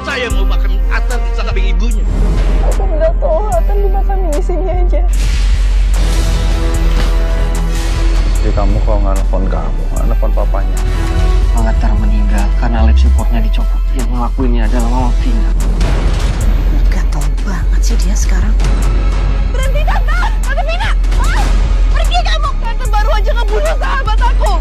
Saya mau makan Atar di samping ibunya. Aku nggak tahu Atar dimakan di sini aja. Jadi kamu kalau nggak nelfon kamu, nggak nelfon papanya. Atar meninggal karena lip supportnya dicopot. Yang ngelakuinnya adalah Mama Vina. Gak tau banget sih dia sekarang. Berhenti Tante! Tante Vina! Ah! Pergi kamu! Tante baru aja ngebunuh sahabat aku!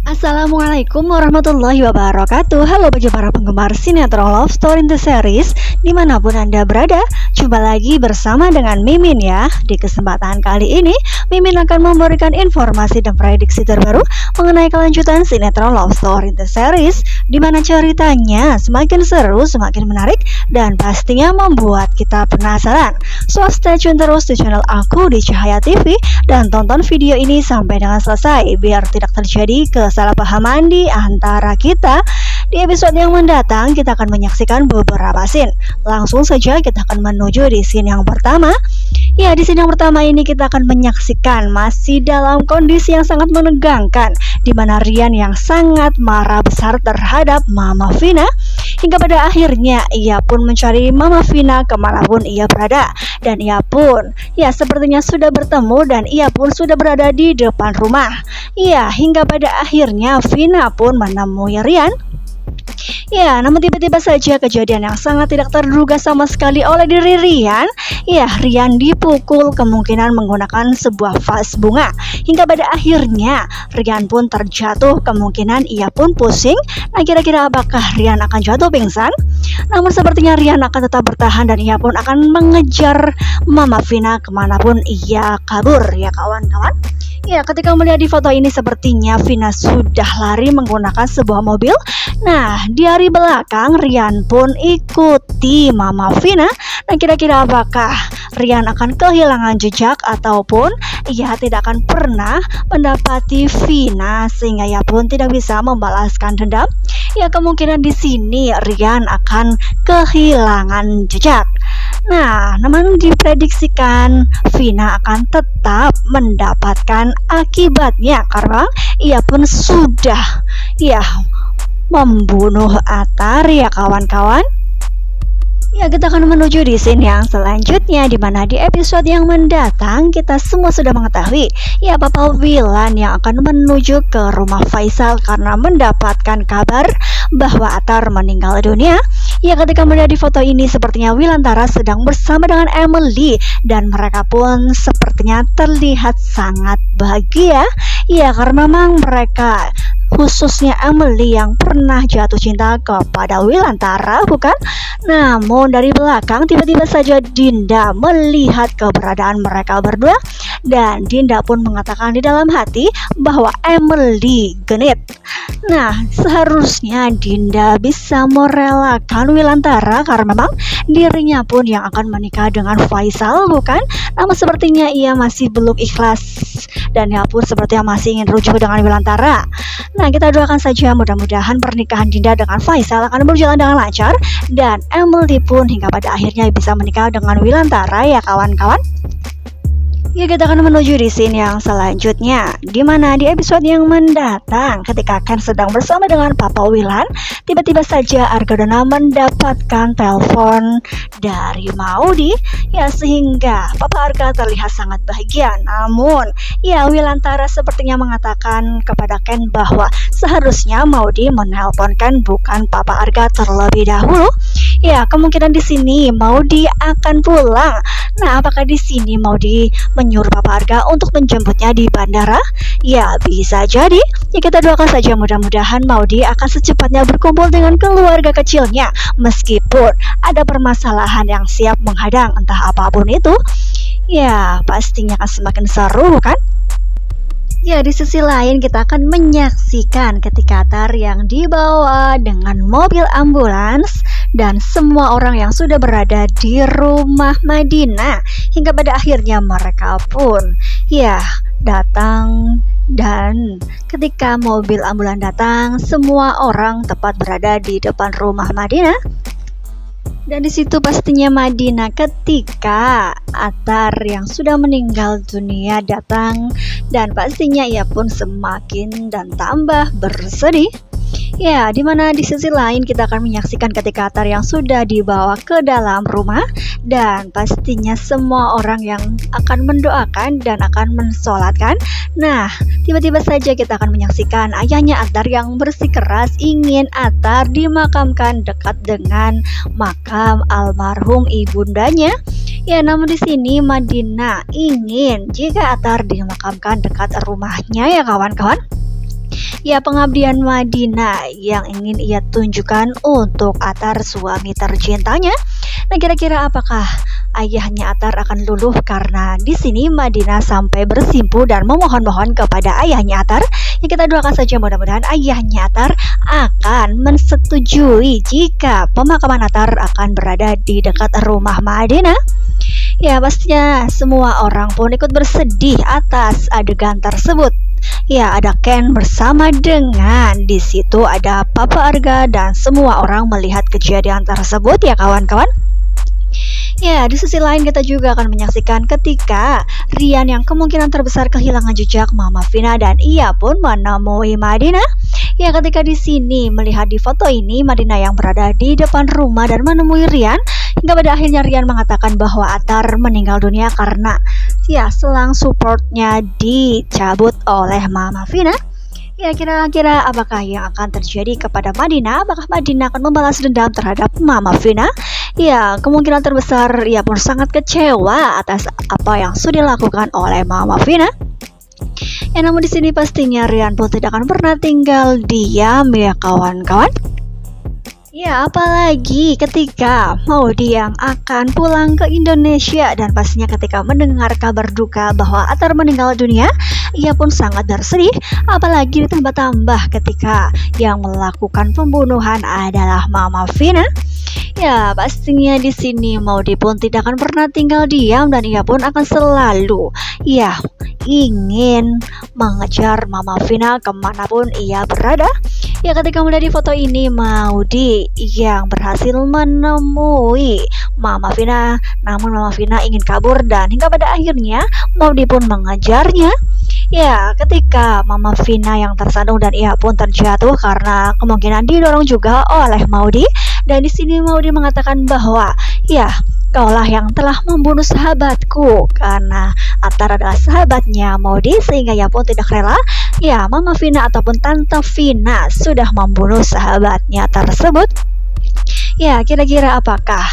Assalamualaikum warahmatullahi wabarakatuh. Halo bagi para penggemar sinetron Love Story in the Series dimanapun Anda berada. Jumpa lagi bersama dengan Mimin ya. Di kesempatan kali ini Mimin akan memberikan informasi dan prediksi terbaru mengenai kelanjutan sinetron Love Story in the Series, dimana ceritanya semakin seru, semakin menarik, dan pastinya membuat kita penasaran. So stay tune terus di channel aku di Cahaya TV dan tonton video ini sampai dengan selesai biar tidak terjadi kesalahpahaman di antara kita. Di episode yang mendatang kita akan menyaksikan beberapa scene. Langsung saja kita akan menuju di scene yang pertama. Ya, di scene yang pertama ini kita akan menyaksikan masih dalam kondisi yang sangat menegangkan, di mana Rian yang sangat marah besar terhadap Mama Vina. Hingga pada akhirnya ia pun mencari Mama Vina kemanapun ia berada. Dan ia pun ya sepertinya sudah bertemu dan ia pun sudah berada di depan rumah. Ya, hingga pada akhirnya Vina pun menemui Rian. Ya, namun tiba-tiba saja kejadian yang sangat tidak terduga sama sekali oleh diri Rian. Ya, Rian dipukul kemungkinan menggunakan sebuah vas bunga. Hingga pada akhirnya Rian pun terjatuh, kemungkinan ia pun pusing. Nah, kira-kira apakah Rian akan jatuh pingsan? Namun sepertinya Rian akan tetap bertahan dan ia pun akan mengejar Mama Vina kemanapun ia kabur ya kawan-kawan. Ya, ketika melihat di foto ini sepertinya Vina sudah lari menggunakan sebuah mobil. Nah, di hari belakang Rian pun ikuti Mama Vina. Nah, kira-kira apakah Rian akan kehilangan jejak ataupun ia tidak akan pernah mendapati Vina sehingga ia pun tidak bisa membalaskan dendam? Ya, kemungkinan di sini Rian akan kehilangan jejak. Nah, namun diprediksikan Vina akan tetap mendapatkan akibatnya karena ia pun sudah ya membunuh Atar ya kawan-kawan. Ya, kita akan menuju di scene yang selanjutnya, di mana di episode yang mendatang kita semua sudah mengetahui ya Papa Wilan yang akan menuju ke rumah Faisal karena mendapatkan kabar bahwa Atar meninggal dunia. Ya, ketika melihat di foto ini sepertinya Wilantara sedang bersama dengan Emily dan mereka pun sepertinya terlihat sangat bahagia. Ya, karena memang mereka, khususnya Emily yang pernah jatuh cinta kepada Wilantara, bukan? Namun dari belakang tiba-tiba saja Dinda melihat keberadaan mereka berdua dan Dinda pun mengatakan di dalam hati bahwa Emily genit. Nah, seharusnya Dinda bisa merelakan Wilantara karena memang dirinya pun yang akan menikah dengan Faisal, bukan? Namun sepertinya ia masih belum ikhlas dan ia pun sepertinya masih ingin rujuk dengan Wilantara. Nah, kita doakan saja mudah-mudahan pernikahan Dinda dengan Faisal akan berjalan dengan lancar dan Emily pun hingga pada akhirnya bisa menikah dengan Wilantara ya kawan-kawan. Ya, kita akan menuju di scene yang selanjutnya, di mana di episode yang mendatang ketika Ken sedang bersama dengan Papa Wilan, tiba-tiba saja Argadana mendapatkan telepon dari Maudi. Ya, sehingga Papa Arga terlihat sangat bahagia. Namun ya Wilantara sepertinya mengatakan kepada Ken bahwa seharusnya Maudi menelpon Ken, bukan Papa Arga terlebih dahulu. Ya, kemungkinan di sini Maudi akan pulang. Nah, apakah di sini Maudi menyuruh Papa Arga untuk menjemputnya di bandara? Ya, bisa jadi. Ya, kita doakan saja mudah-mudahan Maudi akan secepatnya berkumpul dengan keluarga kecilnya. Meskipun ada permasalahan yang siap menghadang entah apapun itu, ya pastinya akan semakin seru, kan? Ya, di sisi lain kita akan menyaksikan ketika Atar yang dibawa dengan mobil ambulans dan semua orang yang sudah berada di rumah Madinah hingga pada akhirnya mereka pun ya datang. Dan ketika mobil ambulans datang, semua orang tepat berada di depan rumah Madinah. Dan di situ pastinya Madinah ketika Atar yang sudah meninggal dunia datang, dan pastinya ia pun semakin dan tambah bersedih. Ya, dimana di sisi lain kita akan menyaksikan ketika Atar yang sudah dibawa ke dalam rumah, dan pastinya semua orang yang akan mendoakan dan akan mensolatkan. Nah, tiba-tiba saja kita akan menyaksikan ayahnya Atar yang bersikeras ingin Atar dimakamkan dekat dengan makam almarhum ibundanya. Ya, namun di sini Madinah ingin jika Atar dimakamkan dekat rumahnya ya kawan-kawan. Ya, pengabdian Madinah yang ingin ia tunjukkan untuk Atar suami tercintanya. Nah, kira-kira apakah ayahnya Atar akan luluh? Karena di sini Madinah sampai bersimpu dan memohon-mohon kepada ayahnya Atar. Ya, kita doakan saja mudah-mudahan ayahnya Atar akan mensetujui jika pemakaman Atar akan berada di dekat rumah Madinah. Ya, pastinya semua orang pun ikut bersedih atas adegan tersebut. Ya, ada Ken bersama dengan di situ ada Papa Arga dan semua orang melihat kejadian tersebut ya kawan-kawan. Ya, di sisi lain kita juga akan menyaksikan ketika Rian yang kemungkinan terbesar kehilangan jejak Mama Vina dan ia pun menemui Madinah. Ya, ketika di sini melihat di foto ini Madinah yang berada di depan rumah dan menemui Rian, hingga pada akhirnya Rian mengatakan bahwa Atar meninggal dunia karena ya selang supportnya dicabut oleh Mama Vina. Ya, kira-kira apakah yang akan terjadi kepada Madinah? Apakah Madinah akan membalas dendam terhadap Mama Vina? Ya, kemungkinan terbesar ia pun sangat kecewa atas apa yang sudah dilakukan oleh Mama Vina. Ya, namun di sini pastinya Rian pun tidak akan pernah tinggal diam ya kawan-kawan. Ya, apalagi ketika Maudy yang akan pulang ke Indonesia dan pastinya ketika mendengar kabar duka bahwa Atar meninggal dunia, ia pun sangat bersedih. Apalagi ditambah-tambah ketika yang melakukan pembunuhan adalah Mama Vina. Ya, pastinya di sini Maudy pun tidak akan pernah tinggal diam dan ia pun akan selalu ingin mengejar Mama Vina kemanapun ia berada. Ya, ketika melihat di foto ini Maudy yang berhasil menemui Mama Vina, namun Mama Vina ingin kabur dan hingga pada akhirnya Maudy pun mengejarnya. Ya, ketika Mama Vina yang tersandung dan ia pun terjatuh karena kemungkinan didorong juga oleh Maudy. Dan di sini Maudy mengatakan bahwa ya, kaulah yang telah membunuh sahabatku, karena Atar adalah sahabatnya Maudy sehingga ia pun tidak rela ya Mama Vina ataupun Tante Vina sudah membunuh sahabatnya tersebut. Ya, kira-kira apakah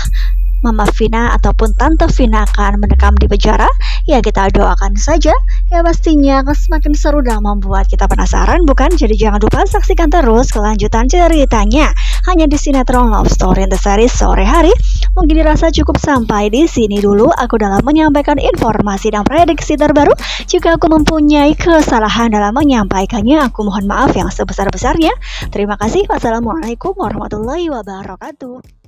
Mama Vina ataupun Tante Vina akan mendekam di penjara? Ya, kita doakan saja. Ya, pastinya akan semakin seru dan membuat kita penasaran, bukan? Jadi jangan lupa saksikan terus kelanjutan ceritanya hanya di sinetron Love Story in the Series sore hari. Mungkin dirasa cukup sampai di sini dulu aku dalam menyampaikan informasi dan prediksi terbaru. Jika aku mempunyai kesalahan dalam menyampaikannya, aku mohon maaf yang sebesar-besarnya. Terima kasih. Wassalamualaikum warahmatullahi wabarakatuh.